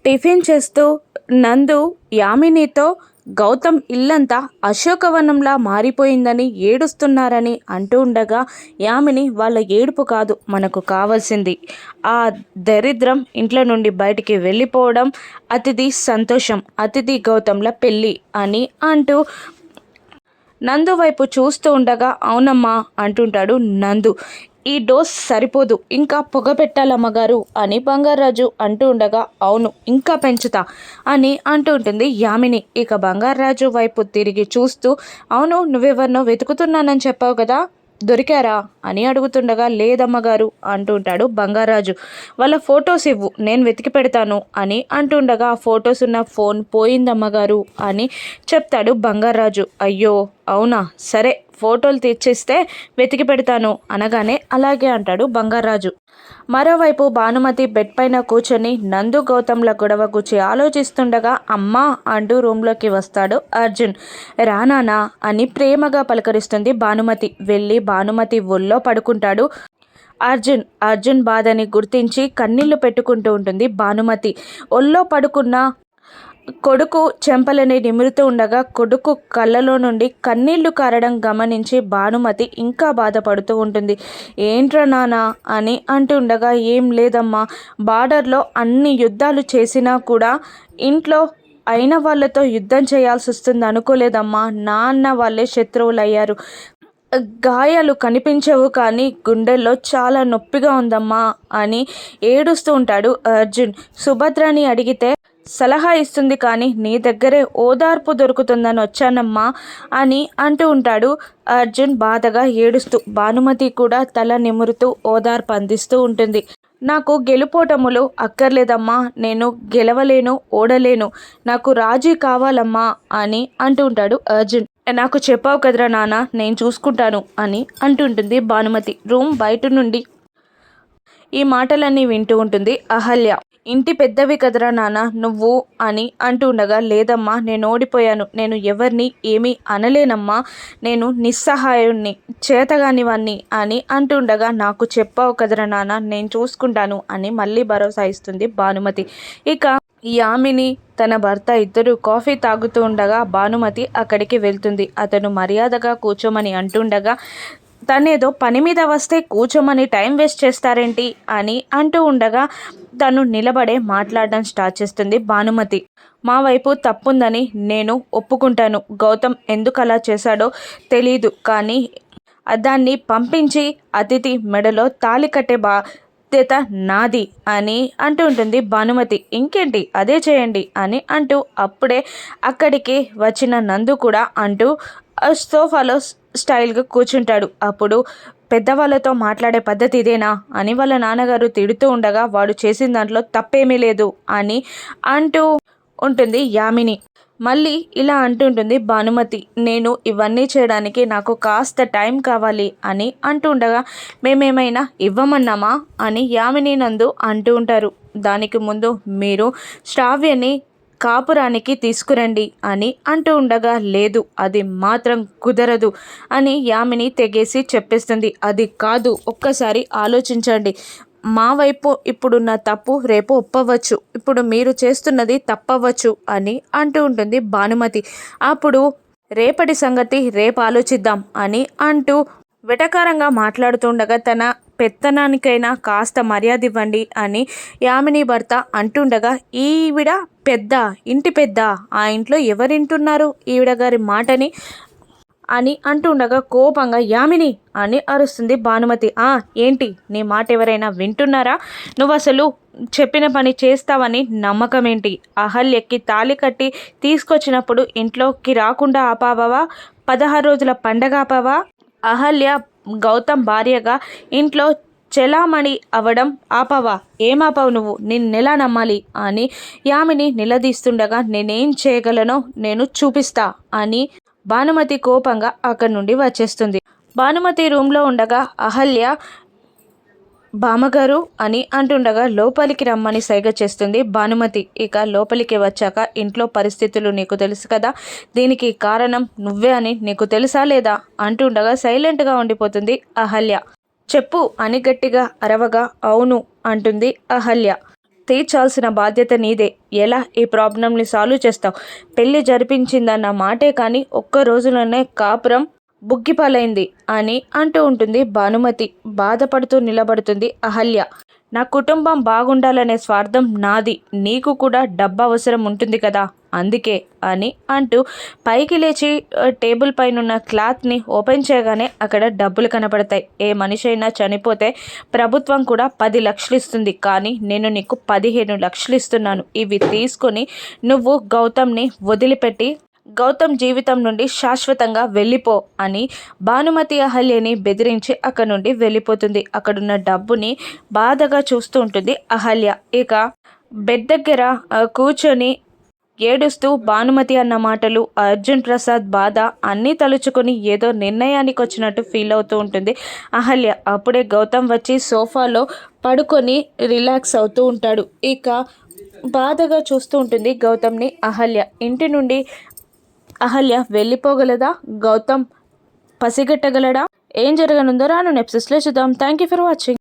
Tiffin చేస్తూ నందు యామినితో గౌతమ్ ఇల్లంతా అశోకవనంలా మారిపోయిందని ఏడుస్తున్నారని అంటూ ఉండగా, యామిని వాళ్ళ ఏడుపు కాదు మనకు కావాల్సింది, ఆ దరిద్రం ఇంట్లో నుండి బయటికి వెళ్ళిపోవడం, అతిథి సంతోషం, అతిథి గౌతమ్ల పెళ్ళి అని అంటూ నందు వైపు చూస్తూ ఉండగా, అవునమ్మా అంటుంటాడు నందు. ఈ డోస్ సరిపోదు, ఇంకా పొగ పెట్టాలమ్మగారు అని బంగారాజు అంటూ ఉండగా, అవును ఇంకా పెంచుతా అని అంటూ ఉంటుంది యామిని. ఇక బంగారాజు వైపు తిరిగి చూస్తూ, అవును నువ్వెవరినో వెతుకుతున్నానని చెప్పావు కదా, దొరికారా అని అడుగుతుండగా, లేదమ్మగారు అంటుంటాడు బంగారాజు. వాళ్ళ ఫొటోస్ ఇవ్వు, నేను వెతికి పెడతాను అని అంటుండగా, ఆ ఫొటోస్ ఉన్న ఫోన్ పోయిందమ్మగారు అని చెప్తాడు బంగారాజు. అయ్యో అవునా, సరే ఫోటోలు తెచ్చిస్తే వెతికి పెడతాను అనగానే, అలాగే అంటాడు బంగారాజు. మరోవైపు భానుమతి బెడ్ పైన కూర్చొని నందు గౌతమ్ల గొడవ గురించి ఆలోచిస్తుండగా, అమ్మా అంటూ రూమ్లోకి వస్తాడు అర్జున్. రానానా అని ప్రేమగా పలకరిస్తుంది భానుమతి. వెళ్ళి భానుమతి ఒళ్ళో పడుకుంటాడు అర్జున్ బాధని గుర్తించి కన్నీళ్లు పెట్టుకుంటూ ఉంటుంది భానుమతి. ఒళ్ళో పడుకున్న కొడుకు చెంపలని నిమురుతూ ఉండగా కొడుకు కళ్ళలో నుండి కన్నీళ్లు కారడం గమనించి భానుమతి ఇంకా బాధపడుతూ ఉంటుంది. ఏంట్రా నాన్న అని అంటుండగా, ఏం లేదమ్మా, బార్డర్లో అన్ని యుద్ధాలు చేసినా కూడా ఇంట్లో అయిన వాళ్ళతో యుద్ధం చేయాల్సి వస్తుంది అనుకోలేదమ్మా, నాన్న వాళ్ళే శత్రువులయ్యారు, గాయాలు కనిపించవు కానీ గుండెల్లో చాలా నొప్పిగా ఉందమ్మా అని ఏడుస్తూ ఉంటాడు అర్జున్. సుభద్రని అడిగితే సలహా ఇస్తుంది కానీ నీ దగ్గరే ఓదార్పు దొరుకుతుందని వచ్చానమ్మా అని అంటూ ఉంటాడు అర్జున్ బాధగా ఏడుస్తూ. భానుమతి కూడా తల నిమురుతూ ఓదార్పు అందిస్తూ ఉంటుంది. నాకు గెలుపోటములు అక్కర్లేదమ్మా, నేను గెలవలేను, ఓడలేను, నాకు రాజీ కావాలమ్మా అని అంటూ ఉంటాడు అర్జున్. నాకు చెప్పావు కదరా నాన్న, నేను చూసుకుంటాను అని అంటుంటుంది భానుమతి. రూమ్ బయట నుండి ఈ మాటలన్నీ వింటూ ఉంటుంది అహల్య. ఇంటి పెద్దవి కదరా నాన్న నువ్వు అని అంటూ ఉండగా, లేదమ్మా నేను ఓడిపోయాను, నేను ఎవరిని ఏమీ అనలేనమ్మా, నేను నిస్సహాయుణ్ణి, చేతగానివన్నీ అని అంటుండగా, నాకు చెప్పావు కదరా నాన్న, నేను చూసుకుంటాను అని మళ్ళీ భరోసా ఇస్తుంది భానుమతి. ఇక యామిని తన భర్త ఇద్దరు కాఫీ తాగుతూ ఉండగా భానుమతి అక్కడికి వెళ్తుంది. అతను మర్యాదగా కూర్చోమని అంటుండగా, తనేదో పని మీద వస్తే కూర్చోమని టైం వేస్ట్ చేస్తారేంటి అని అంటూ ఉండగా, తను నిలబడే మాట్లాడడం స్టార్ట్ చేస్తుంది భానుమతి. మా వైపు తప్పుందని నేను ఒప్పుకుంటాను, గౌతమ్ ఎందుకు అలా చేశాడో తెలీదు కానీ దాన్ని పంపించి అతిథి మెడలో తాళి కట్టే బాధ్యత నాది అని అంటూ ఉంటుంది భానుమతి. ఇంకేంటి అదే చేయండి అని అంటూ అప్పుడే అక్కడికి వచ్చిన నందు కూడా అంటూ సోఫాలో స్టైల్గా కూర్చుంటాడు. అప్పుడు పెద్దవాళ్ళతో మాట్లాడే పద్ధతి ఇదేనా అని వాళ్ళ నాన్నగారు తిడుతూ ఉండగా, వాడు చేసిన దాంట్లో తప్పేమీ లేదు అని అంటూ ఉంటుంది యామిని. మళ్ళీ ఇలా అంటుంటుంది భానుమతి, నేను ఇవన్నీ చేయడానికి నాకు కాస్త టైం కావాలి అని అంటూ ఉండగా, మేమేమైనా ఇవ్వమన్నామా అని యామిని నందు అంటూ ఉంటారు. దానికి ముందు మీరు శ్రావ్యని కాపురానికి తీసుకురండి అని అంటూ ఉండగా, లేదు అది మాత్రం కుదరదు అని యామిని తెగేసి చెప్పేస్తుంది. అది కాదు, ఒక్కసారి ఆలోచించండి, మా వైపు ఇప్పుడున్న తప్పు రేపు ఒప్పవచ్చు, ఇప్పుడు మీరు చేస్తున్నది తప్పవచ్చు అని అంటూ ఉంటుంది భానుమతి. అప్పుడు రేపటి సంగతి రేపు ఆలోచిద్దాం అని అంటూ వెటకారంగా మాట్లాడుతుండగా, తన పెత్తనానికైనా కాస్త మర్యాద ఇవ్వండి అని యామిని భర్త అంటుండగా, ఈవిడ పెద్ద, ఇంటి పెద్ద, ఆ ఇంట్లో ఎవరింటున్నారు ఈవిడ గారి మాటని అని అంటుండగా కోపంగా యామిని అని అరుస్తుంది భానుమతి. ఏంటి నీ మాట ఎవరైనా వింటున్నారా, నువ్వు అసలు చెప్పిన పని చేస్తావని నమ్మకం ఏంటి, అహల్యకి తాళి కట్టి తీసుకొచ్చినప్పుడు ఇంట్లోకి రాకుండా ఆపావా, 16 రోజుల పండగ ఆపావా, అహల్య గౌతమ్ భార్యగా ఇంట్లో చెలామణి అవడం ఆపవా, ఏమాపావు నువ్వు, నిన్నెలా నమ్మాలి అని యామిని నిలదీస్తుండగా, నేనేం చేయగలనో నేను చూపిస్తా అని భానుమతి కోపంగా అక్కడి నుండి వచ్చేస్తుంది. భానుమతి రూమ్లో ఉండగా అహల్య బామ్మగారు అని అంటుండగా లోపలికి రమ్మని సైగ చేస్తుంది భానుమతి. ఇక లోపలికి వచ్చాక, ఇంట్లో పరిస్థితులు నీకు తెలుసు కదా, దీనికి కారణం నువ్వే అని నీకు తెలుసా లేదా అంటుండగా సైలెంట్గా ఉండిపోతుంది అహల్య. చెప్పు అని గట్టిగా అరవగా, అవును అంటుంది అహల్య. తీర్చాల్సిన బాధ్యత నీదే. ఎలా ఈ ప్రాబ్లంని సాల్వ్ చేస్తావు? పెళ్లి జరిపించిందన్న మాటే కానీ ఒక్క రోజులోనే కాపురం బుగ్గిపాలైంది అని అంటూ ఉంటుంది భానుమతి. బాధపడుతూ నిలబడుతుంది అహల్య. నా కుటుంబం బాగుండాలనే స్వార్థం నాది, నీకు కూడా డబ్బు అవసరం ఉంటుంది కదా, అందుకే అని అంటూ పైకి లేచి టేబుల్ పైన క్లాత్ని ఓపెన్ చేయగానే అక్కడ డబ్బులు కనపడతాయి. ఏ మనిషి అయినా చనిపోతే ప్రభుత్వం కూడా 10 లక్షలు ఇస్తుంది, కానీ నేను నీకు 15 లక్షలు ఇస్తున్నాను. ఇవి తీసుకొని నువ్వు గౌతమ్ని వదిలిపెట్టి గౌతమ్ జీవితం నుండి శాశ్వతంగా వెళ్ళిపో అని భానుమతి అహల్యని బెదిరించి అక్కడ నుండి వెళ్ళిపోతుంది. అక్కడున్న డబ్బుని బాధగా చూస్తూ ఉంటుంది అహల్య. ఇక బెడ్ దగ్గర కూర్చొని ఏడుస్తూ భానుమతి అన్న మాటలు, అర్జున్ ప్రసాద్ బాధ అన్నీ తలుచుకొని ఏదో నిర్ణయానికి వచ్చినట్టు ఫీల్ అవుతూ ఉంటుంది అహల్య. అప్పుడే గౌతమ్ వచ్చి సోఫాలో పడుకొని రిలాక్స్ అవుతూ ఉంటాడు. ఇక బాధగా చూస్తూ ఉంటుంది గౌతమ్ని అహల్య. ఇంటి నుండి అహల్య వెళ్ళిపోగలదా? గౌతమ్ పసిగట్టగలడా? ఏం జరగనుందో రాను ఎపిసోడ్స్లో చూద్దాం. Thank you for watching.